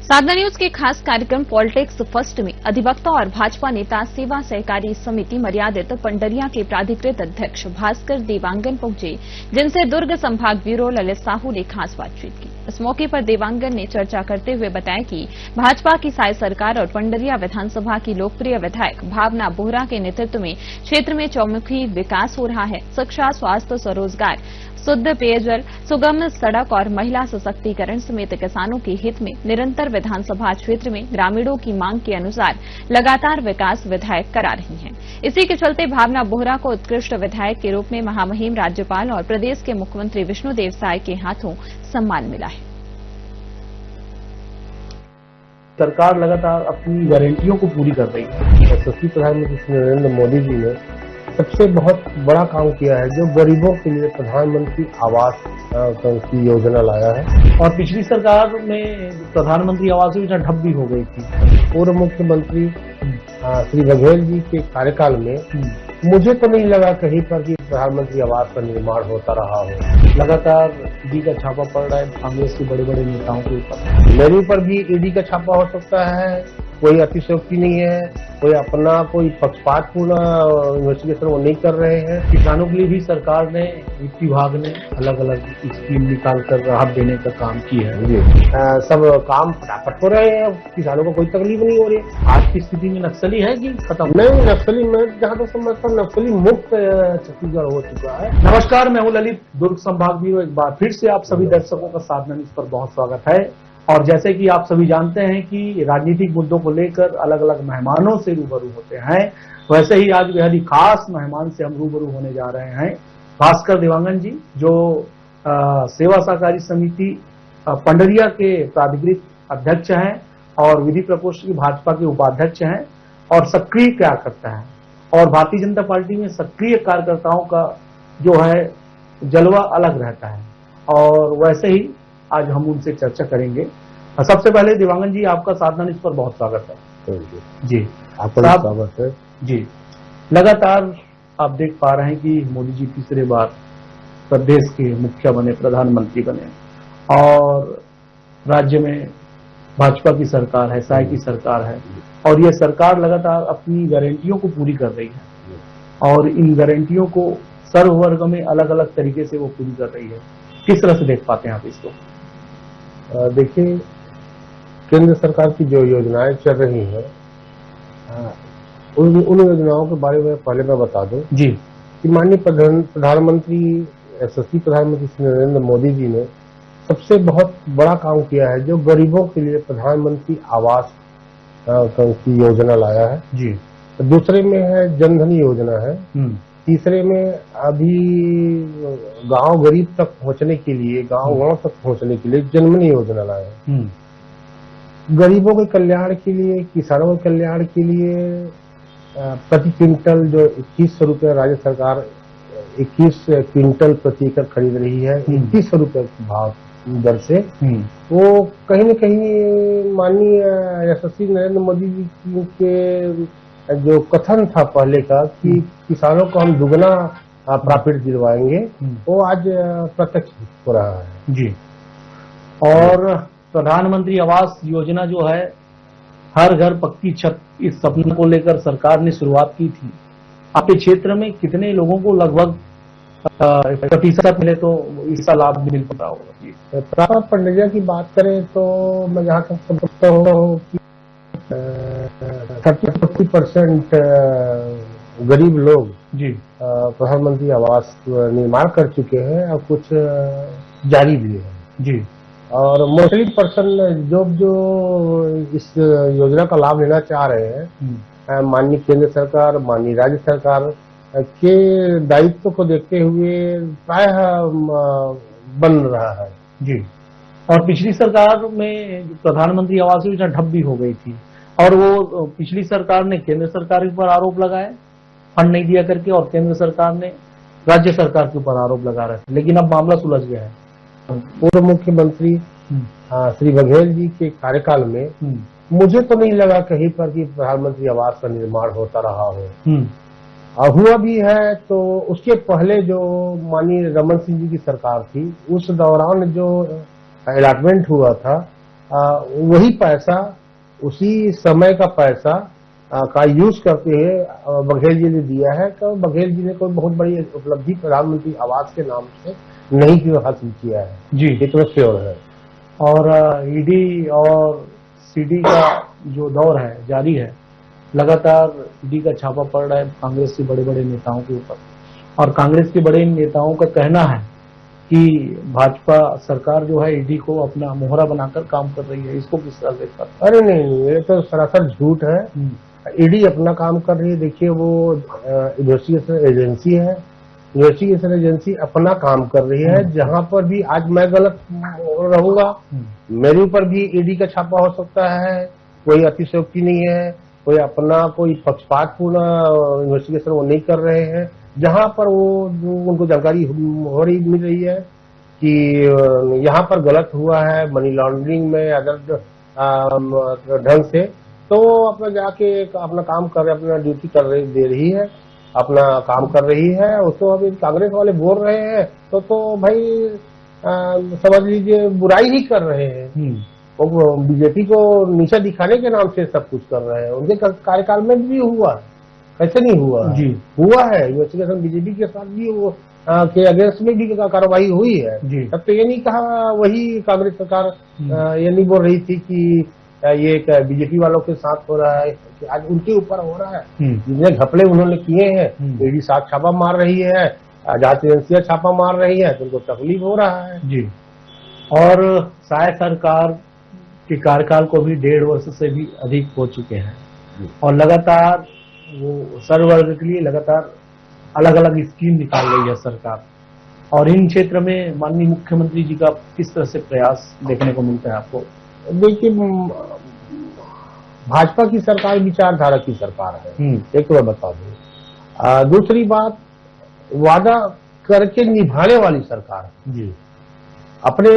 साधना news के खास कार्यक्रम पॉलिटिक्स फर्स्ट में अधिवक्ता और भाजपा नेता सेवा सहकारी समिति मर्यादित पंडरिया के प्राधिकृत अध्यक्ष भास्कर देवांगन पहुंचे, जिनसे दुर्ग संभाग ब्यूरो ललित साहू ने खास बातचीत की। इस मौके पर देवांगन ने चर्चा करते हुए बताया कि भाजपा की साय सरकार और पंडरिया विधानसभा की लोकप्रिय विधायक भावना बोहरा के नेतृत्व में क्षेत्र में चौमुखी विकास हो रहा है। शिक्षा, स्वास्थ्य, स्वरोजगार, शुद्ध पेयजल, सुगम सड़क और महिला सशक्तिकरण समेत किसानों के हित में निरंतर विधानसभा क्षेत्र में ग्रामीणों की मांग के अनुसार लगातार विकास विधायक करा रही हैं। इसी के चलते भावना बोहरा को उत्कृष्ट विधायक के रूप में महामहिम राज्यपाल और प्रदेश के मुख्यमंत्री विष्णुदेव साय के हाथों सम्मान मिला है। सरकार लगातार अपनी गारंटियों को पूरी कर रही है। यशस्वी प्रधानमंत्री नरेंद्र मोदी जी ने सबसे बहुत बड़ा काम किया है, जो गरीबों के लिए प्रधानमंत्री आवास की योजना लाया है। और पिछली सरकार में प्रधानमंत्री आवास योजना ठप भी हो गई थी। पूर्व मुख्यमंत्री श्री बघेल जी के कार्यकाल में मुझे तो नहीं लगा कहीं पर कि प्रधानमंत्री आवास का निर्माण होता रहा हो। लगातार ईडी का छापा पड़ रहा है कांग्रेस के बड़े बड़े नेताओं के ऊपर। मेरे ऊपर भी ईडी का छापा हो सकता है। कोई अतिशयोक्ति नहीं है, कोई पक्षपातपूर्ण इन्वेस्टिगेशन वो नहीं कर रहे हैं। किसानों के लिए भी सरकार ने, वित्त विभाग ने अलग अलग स्कीम निकालकर राहत देने का काम किया है। सब काम फटाफट हो रहे हैं, किसानों को कोई तकलीफ नहीं हो रही। आज की स्थिति में नक्सली है कि खत्म? नहीं, नक्सली में जहाँ तक समझता हूँ नक्सली मुक्त छत्तीसगढ़ हो चुका है। नमस्कार, मैं हूँ ललित। दुर्ग संभाग ब्यूरो एक बार फिर से आप सभी दर्शकों का साधना न्यूज पर बहुत स्वागत है। और जैसे कि आप सभी जानते हैं कि राजनीतिक मुद्दों को लेकर अलग अलग मेहमानों से रूबरू होते हैं, वैसे ही आज बेहद ही खास मेहमान से हम रूबरू होने जा रहे हैं। भास्कर देवांगन जी, जो सेवा सहकारी समिति पंडरिया के प्राधिकृत अध्यक्ष हैं और विधि प्रकोष्ठ की भाजपा के उपाध्यक्ष हैं और सक्रिय कार्यकर्ता हैं। और भारतीय जनता पार्टी में सक्रिय कार्यकर्ताओं का जो है जलवा अलग रहता है, और वैसे ही आज हम उनसे चर्चा करेंगे। सबसे पहले देवांगन जी, आपका साधना न्यूज पर बहुत स्वागत है। जी, आपका स्वागत है। जी, लगातार आप देख पा रहे हैं कि मोदी जी तीसरे बार प्रदेश के मुखिया बने, प्रधानमंत्री बने, और राज्य में भाजपा की सरकार है, साय की सरकार है, और यह सरकार लगातार अपनी गारंटियों को पूरी कर रही है और इन गारंटियों को सर्व वर्ग में अलग अलग तरीके से वो पूरी कर रही है। किस तरह से देख पाते हैं आप इसको? देखिए, केंद्र सरकार की जो योजनाएं चल रही हैं, उन योजनाओं के बारे में पहले मैं बता दूं जी कि माननीय प्रधानमंत्री यशस्वी प्रधानमंत्री श्री नरेंद्र मोदी जी ने सबसे बहुत बड़ा काम किया है, जो गरीबों के लिए प्रधानमंत्री आवास की योजना लाया है। जी, दूसरे में है जनधन योजना है। तीसरे में अभी गांव गरीब तक पहुंचने के लिए, गांव तक पहुंचने के लिए जनधन योजना लाया है। गरीबों के कल्याण के लिए, किसानों के कल्याण के लिए प्रति क्विंटल जो 2100 रुपये राज्य सरकार 21 क्विंटल प्रति एकड़ खरीद रही है, 2100 रुपये भाव दर से, वो कहीं न कहीं माननीय यशस्वी नरेंद्र मोदी जी के जो कथन था पहले का कि किसानों को हम दुगना प्रॉफिट दिलवाएंगे, वो आज प्रत्यक्ष हो रहा है। जी, और प्रधानमंत्री आवास योजना जो है, हर घर पक्की छत, इस सपने को लेकर सरकार ने शुरुआत की थी। आपके क्षेत्र में कितने लोगों को लगभग प्रतिशत मिले तो इसका लाभ मिल पाता होगा? पंडरिया की बात करें तो मैं जहाँ तक समझता हूँ कि 30-40% गरीब लोग जी प्रधानमंत्री आवास निर्माण कर चुके हैं और कुछ जारी भी है। जी, और मोस्टली पर्सन जो इस योजना का लाभ लेना चाह रहे हैं, माननीय केंद्र सरकार, माननीय राज्य सरकार के दायित्व को देखते हुए प्रायः बन रहा है। जी, और पिछली सरकार में प्रधानमंत्री आवास योजना ठप भी हो गई थी, और वो पिछली सरकार ने केंद्र सरकार के ऊपर आरोप लगाए फंड नहीं दिया करके, और केंद्र सरकार ने राज्य सरकार के ऊपर आरोप लगा रहे थे, लेकिन अब मामला सुलझ गया है। पूर्व मुख्यमंत्री श्री बघेल जी के कार्यकाल में मुझे तो नहीं लगा कहीं पर कि प्रधानमंत्री आवास का निर्माण होता रहा हो। हुआ भी है तो उसके पहले जो माननीय रमन सिंह जी की सरकार थी, उस दौरान जो अलॉटमेंट हुआ था वही पैसा, उसी समय का पैसा का यूज करते हुए बघेल जी ने दिया है। तो बघेल जी ने कोई बहुत बड़ी उपलब्धि प्रधानमंत्री आवास के नाम से नहीं हासिल किया है जी, ये तो श्योर है। और ईडी और सीडी का जो दौर है जारी है, लगातार ईडी का छापा पड़ रहा है कांग्रेस के बड़े बड़े नेताओं के ऊपर, और कांग्रेस के बड़े नेताओं का कहना है कि भाजपा सरकार जो है ईडी को अपना मोहरा बनाकर काम कर रही है। इसको किस तरह देखता है? अरे नहीं, ये तो सरासर झूठ है। ईडी अपना काम कर रही है। देखिए, वो इन्वेस्टिगेशन एजेंसी है, इन्वेस्टिगेशन एजेंसी अपना काम कर रही है। जहां पर भी आज मैं गलत रहूंगा, मेरे ऊपर भी ईडी का छापा हो सकता है, कोई अतिशयोक्ति नहीं है, कोई अपना कोई पक्षपातपूर्ण इन्वेस्टिगेशन वो नहीं कर रहे हैं। जहां पर वो उनको जानकारी हो रही मिल रही है कि यहाँ पर गलत हुआ है मनी लॉन्ड्रिंग में अदर ढंग से, तो वो अपना जाके अपना काम कर रहे, अपना ड्यूटी कर रही दे रही है, अपना काम कर रही है। उसको अभी कांग्रेस वाले बोल रहे हैं तो भाई समझ लीजिए बुराई ही कर रहे हैं। वो बीजेपी को नीचा दिखाने के नाम से सब कुछ कर रहे हैं। उनके कार्यकाल में भी हुआ, कैसे नहीं हुआ जी, हुआ है। इन्वेस्टिगेशन बीजेपी के साथ भी वो के अगेंस्ट में भी कार्रवाई हुई है। तब तो ये नहीं कहा, वही कांग्रेस सरकार ये नहीं बोल रही थी कि ये बीजेपी वालों के साथ हो रहा है, कि आज उनके ऊपर हो रहा है। जितने घपले उन्होंने किए हैं, ईडी साथ छापा मार रही है, जांच एजेंसियां छापा मार रही है, तो उनको तकलीफ हो रहा है जी। और शायद सरकार के कार्यकाल को भी 1.5 वर्ष से भी अधिक हो चुके हैं, और लगातार वो सर्ववर्ग के लिए लगातार अलग अलग स्कीम निकाल रही है सरकार। और इन क्षेत्र में माननीय मुख्यमंत्री जी का किस तरह से प्रयास देखने को मिलता है आपको? देखिए, भाजपा की सरकार विचारधारा की सरकार है, एक तो मैं बता दूं। दूसरी बात, वादा करके निभाने वाली सरकार है जी। अपने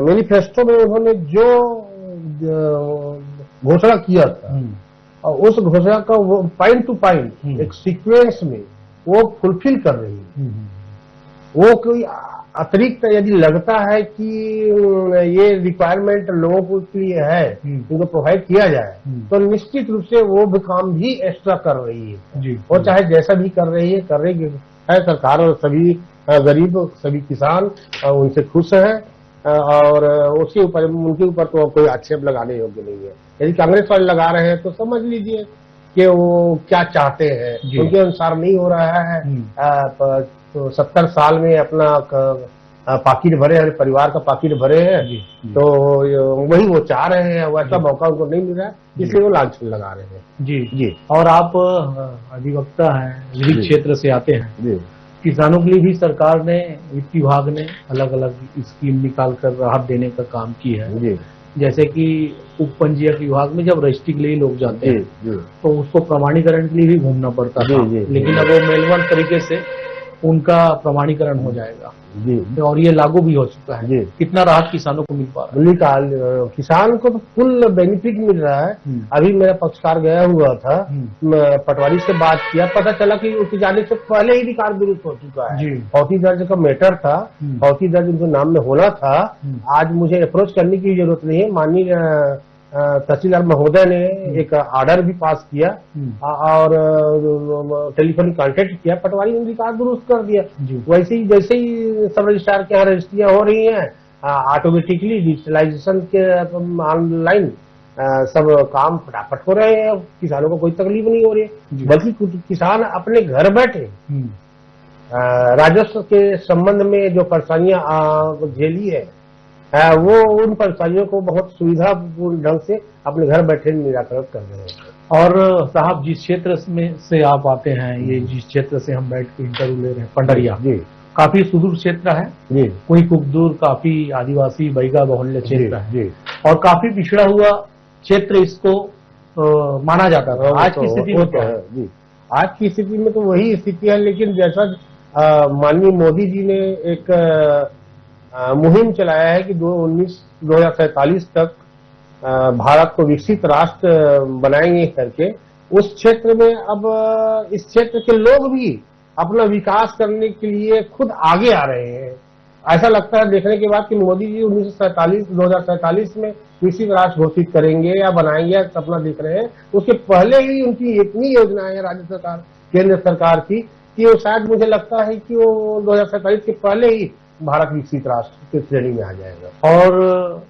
मैनिफेस्टो में उन्होंने जो घोषणा किया था, और उस घोषणा का वो पॉइंट टू पॉइंट एक सीक्वेंस में वो फुलफिल कर रही है। वो कोई अतिरिक्त यदि लगता है कि ये रिक्वायरमेंट लोगों के लिए है, उनको प्रोवाइड किया जाए, तो निश्चित रूप से वो भी काम भी एक्स्ट्रा कर रही है। और चाहे जैसा भी कर रही है, कर रही है सरकार, और सभी गरीब, सभी किसान उनसे खुश हैं, और उसके ऊपर उनके ऊपर तो कोई आक्षेप लगाने योग्य नहीं है। यदि कांग्रेस वाले लगा रहे हैं तो समझ लीजिए कि वो क्या चाहते हैं, उनके अनुसार नहीं हो रहा है। तो 70 साल में अपना पाकिट भरे हैं, परिवार का पाकिट भरे हैं, तो वही वो चाह रहे हैं, वैसा मौका उनको नहीं मिल रहा है, इसलिए वो लांछन लगा रहे हैं। जी जी। और आप अधिवक्ता हैं, विधि क्षेत्र से आते हैं जी। किसानों के लिए भी सरकार ने, वित्त विभाग ने अलग अलग स्कीम निकाल कर राहत देने का काम किया है जी। जैसे कि उपपंजीयक विभाग में जब रजिस्ट्री के लिए लोग जाते हैं तो उसको प्रमाणीकरण के लिए भी घूमना पड़ता था, लेकिन अब वो मेलवन तरीके से उनका प्रमाणीकरण हो जाएगा जी, और ये लागू भी हो चुका है जी। कितना राहत किसानों को मिल पा रहा है? किसान को तो फुल बेनिफिट मिल रहा है। अभी मेरा पक्षकार गया हुआ था, पटवारी से बात किया, पता चला कि उसके जाने से पहले ही रिकॉर्ड दुरुस्त हो चुका है। फौती दर्ज का मैटर था, फौती दर्ज उनके नाम में होना था। आज मुझे अप्रोच करने की जरूरत नहीं है, माननीय तहसीलदार महोदय ने एक ऑर्डर भी पास किया और टेलीफोनिक कांटेक्ट किया, पटवारी ने रिकॉर्ड दुरुस्त कर दिया। वैसे ही जैसे ही सब रजिस्ट्रार के यहाँ रजिस्ट्रियां हो रही हैं, ऑटोमेटिकली डिजिटलाइजेशन के ऑनलाइन सब काम फटाफट हो रहे हैं, किसानों को कोई तकलीफ नहीं हो रही है। बल्कि किसान अपने घर बैठे राजस्व के संबंध में जो परेशानियां झेली है, वो उन परेशानियों को बहुत सुविधापूर्ण ढंग से अपने घर बैठे निराकरण कर रहे हैं। और साहब, जिस क्षेत्र में से आप आते हैं, ये जिस क्षेत्र से हम बैठ के इंटरव्यू ले रहे हैं, पंडरिया जी, काफी सुदूर क्षेत्र है जी, कोई कुकदूर, काफी आदिवासी बैगा बहुल्य क्षेत्र है जी, और काफी पिछड़ा हुआ क्षेत्र इसको माना जाता था। आज की स्थिति में क्या है जी? आज की स्थिति में तो वही स्थिति है, लेकिन जैसा माननीय मोदी जी ने एक मुहिम चलाया है कि 2047 तक भारत को विकसित राष्ट्र बनाएंगे करके, उस क्षेत्र में अब इस क्षेत्र के लोग भी अपना विकास करने के लिए खुद आगे आ रहे हैं। ऐसा लगता है देखने के बाद कि मोदी जी 2047 में कृषि राष्ट्र घोषित करेंगे या बनाएंगे, सपना देख रहे हैं। उसके पहले ही उनकी इतनी योजनाएं हैं राज्य सरकार, केंद्र सरकार की, कि वो शायद मुझे लगता है कि वो 2047 के पहले ही भारत विकसित राष्ट्र की श्रेणी में आ जाएगा। और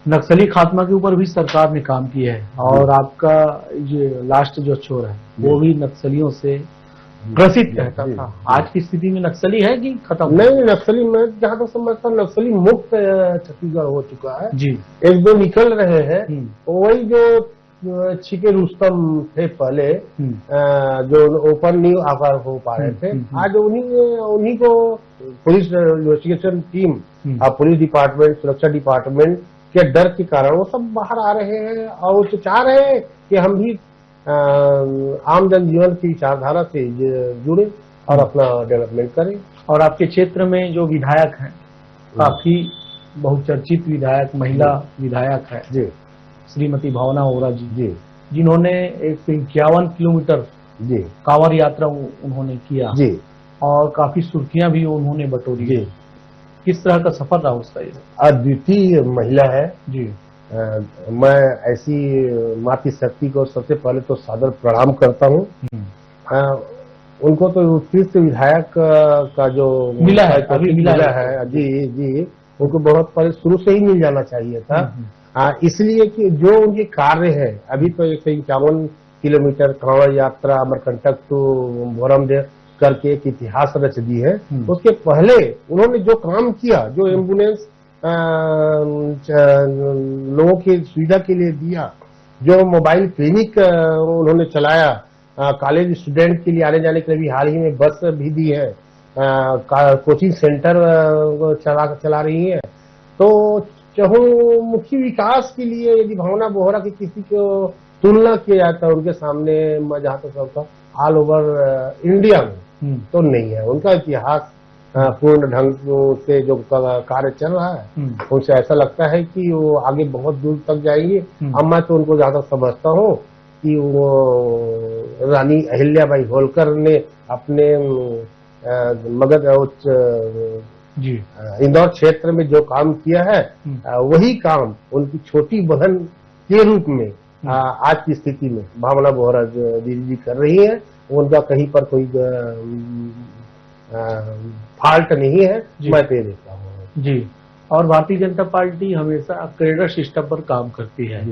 नक्सली खात्मा के ऊपर भी सरकार ने काम किया है, और आपका ये लास्ट जो छोर है वो भी नक्सलियों से ग्रसित रहता था। आज की स्थिति में नक्सली है कि खत्म? नहीं, नक्सली मैं जहां तक समझता हूँ नक्सली मुक्त छत्तीसगढ़ हो चुका है जी। एक दो निकल रहे हैं, वही जो छिके रुस्तम थे पहले, जो ओपन न्यू आकार हो पा रहे थे, आज उन्हीं को पुलिस इन्वेस्टिगेशन टीम और पुलिस डिपार्टमेंट, सुरक्षा डिपार्टमेंट के डर के कारण वो सब बाहर आ रहे हैं, और वो चाह रहे हैं कि हम भी आम जनजीवन की विचारधारा से जुड़े और अपना डेवलपमेंट करें। और आपके क्षेत्र में जो विधायक हैं, काफी बहुचर्चित विधायक, महिला विधायक है जी, श्रीमती भावना वोहरा जी, जी, जिन्होंने 151 किलोमीटर जी कांवड़ यात्रा उन्होंने किया जी, और काफी सुर्खियां भी उन्होंने बटोरी जी। किस तरह का सफर रहा उसका? ये अद्वितीय महिला है जी। मैं ऐसी मातृ शक्ति को सबसे पहले तो सादर प्रणाम करता हूँ। उनको तो उत्कृष्ट विधायक का जो मिला है, अभी मिला है जी जी, उनको बहुत पहले शुरू से ही मिल जाना चाहिए था। इसलिए कि जो उनके कार्य है, अभी तो 151 किलोमीटर कांवड़ यात्रा अमरकंटक टू बोरमदेव करके एक इतिहास रच दी है। उसके पहले उन्होंने जो काम किया, जो एम्बुलेंस लोगों की सुविधा के लिए दिया, जो मोबाइल क्लिनिक उन्होंने चलाया, कॉलेज स्टूडेंट के लिए आने जाने के लिए भी हाल ही में बस भी दी है, कोचिंग सेंटर चला रही है। तो चहुमुखी विकास के लिए यदि भावना वोहरा की किसी को तुलना किया जाता है उनके सामने, मैं जहां तक समझता ऑल ओवर इंडिया में तो नहीं है। उनका इतिहास पूर्ण ढंग से जो कार्य चल रहा है, उनसे ऐसा लगता है कि वो आगे बहुत दूर तक जाएंगे। अब मैं तो उनको जहां तक समझता हूँ कि वो रानी अहिल्याबाई होलकर ने अपने मगध जी इंदौर क्षेत्र में जो काम किया है, वही काम उनकी छोटी बहन के रूप में आज की स्थिति में भावना वोहरा दीदी जी कर रही है। उनका कहीं पर कोई फॉल्ट नहीं है, मैं तो देखता हूँ जी। और भारतीय जनता पार्टी हमेशा कैडर सिस्टम पर काम करती है,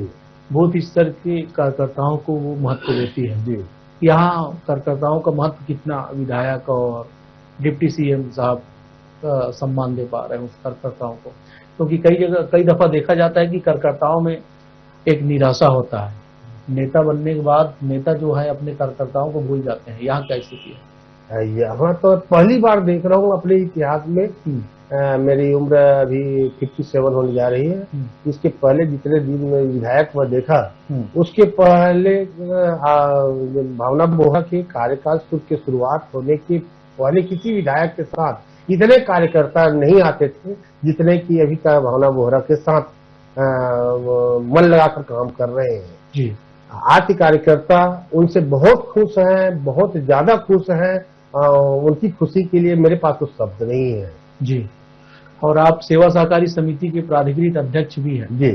बूथ स्तर के कार्यकर्ताओं को वो महत्व देती है जी। यहाँ कार्यकर्ताओं का महत्व कितना विधायक और डिप्टी सीएम साहब सम्मान दे पा रहे हैं उस कार्यकर्ताओं को? क्योंकि कई दफा देखा जाता है कि कार्यकर्ताओं में एक निराशा होता है, नेता बनने के बाद नेता जो है अपने कार्यकर्ताओं को भूल जाते हैं। यहाँ क्या स्थिति है? यहाँ तो पहली बार देख रहा हूँ अपने इतिहास में। मेरी उम्र अभी 57 होने जा रही है। इसके पहले जितने दिन में विधायक मैं देखा, उसके पहले भावना वोहरा के कार्यकाल के शुरुआत होने के पहले किसी विधायक के साथ इतने कार्यकर्ता नहीं आते थे जितने की अभी तक भावना वोहरा के साथ मन लगाकर काम कर रहे हैं जी। आज के कार्यकर्ता उनसे बहुत खुश हैं, बहुत ज्यादा खुश हैं। उनकी खुशी के लिए मेरे पास तो शब्द नहीं है जी। और आप सेवा सहकारी समिति के प्राधिकृत अध्यक्ष भी हैं जी।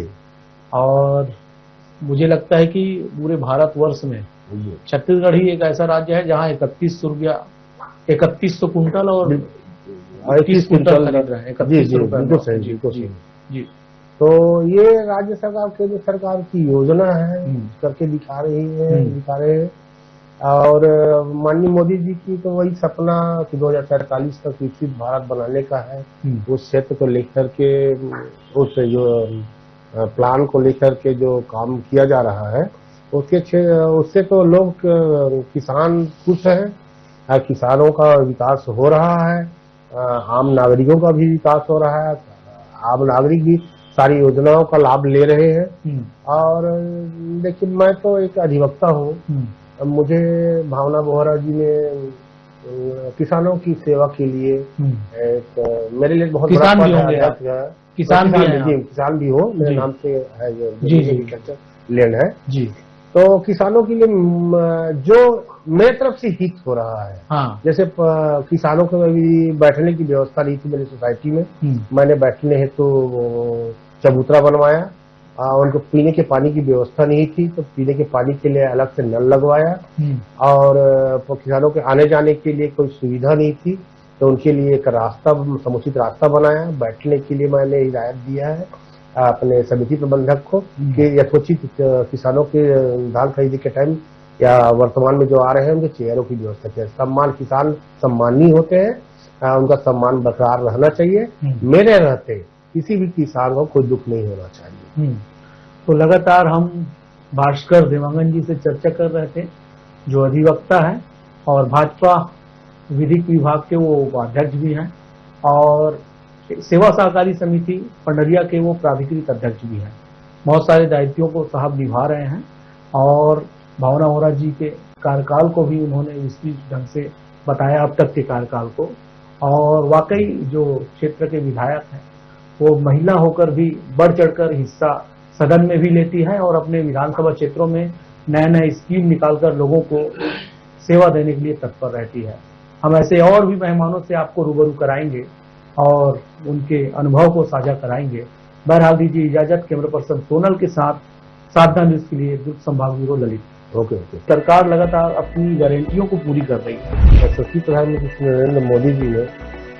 और मुझे लगता है कि पूरे भारतवर्ष में छत्तीसगढ़ ही एक ऐसा राज्य है जहां 3100 कुंटल और 21 कुंटल खरीद रहे हैं। 3100 जी। तो ये राज्य सरकार, केंद्र सरकार की योजना है, करके दिखा रहे हैं। और माननीय मोदी जी की तो वही सपना कि 2047 तक विकसित भारत बनाने का है। उस क्षेत्र को लेकर के, उस जो प्लान को लेकर के जो काम किया जा रहा है, उससे तो लोग किसान खुश हैं, किसानों का विकास हो रहा है, आम नागरिकों का भी विकास हो रहा है, आम नागरिक भी सारी योजनाओं का लाभ ले रहे हैं। और लेकिन मैं तो एक अधिवक्ता हूँ, मुझे भावना वोहरा जी ने किसानों की सेवा के लिए एक मेरे लिए बहुत बड़ा किसान भी होंगे, किसान भी हो, मेरे नाम से है, एग्रीकल्चर लैंड है जी। तो किसानों के लिए जो मेरे तरफ से हित हो रहा है। हाँ। जैसे किसानों को भी बैठने की व्यवस्था नहीं थी मेरी सोसाइटी में, मैंने बैठने हेतु तो चबूतरा बनवाया। उनको पीने के पानी की व्यवस्था नहीं थी तो पीने के पानी के लिए अलग से नल लगवाया। और किसानों के आने जाने के लिए कोई सुविधा नहीं थी तो उनके लिए एक रास्ता, समुचित रास्ता बनाया। बैठने के लिए मैंने हिदायत दिया है अपने समिति प्रबंधक को कि यथोचित किसानों के धान खरीदने के टाइम या वर्तमान में जो आ रहे हैं उनके चेयरों की व्यवस्था किया। सम्मान, किसान सम्मानी होते हैं, उनका सम्मान बरकरार रहना चाहिए। मेरे रहते किसी भी किसान को कोई दुख नहीं होना चाहिए। तो लगातार हम भास्कर देवांगन जी से चर्चा कर रहे थे, जो अधिवक्ता है और भाजपा विधिक विभाग के वो उपाध्यक्ष भी हैं और सेवा सहकारी समिति पंडरिया के वो प्राधिकृत अध्यक्ष भी हैं। बहुत सारे दायित्वों को साहब निभा रहे हैं और भावना वोरा जी के कार्यकाल को भी उन्होंने विस्तृत ढंग से बताया, अब तक के कार्यकाल को। और वाकई जो क्षेत्र के विधायक हैं वो महिला होकर भी बढ़ चढ़कर हिस्सा सदन में भी लेती है और अपने विधानसभा क्षेत्रों में नए नए स्कीम निकालकर लोगों को सेवा देने के लिए तत्पर रहती है। हम ऐसे और भी मेहमानों से आपको रूबरू कराएंगे और उनके अनुभव को साझा कराएंगे। बहरहाल दीजिए इजाजत। कैमरा पर्सन सोनल के साथ साधना न्यूज के लिए दुर्ग संभाग ब्यूरो ललित। ओके। सरकार लगातार अपनी गारंटियों को पूरी कर रही है। यशस्वी प्रधानमंत्री नरेंद्र मोदी जी ने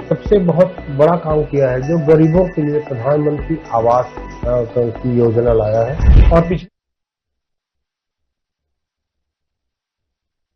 सबसे बहुत बड़ा काम किया है जो गरीबों के लिए प्रधानमंत्री आवास की योजना लाया है। और पिछले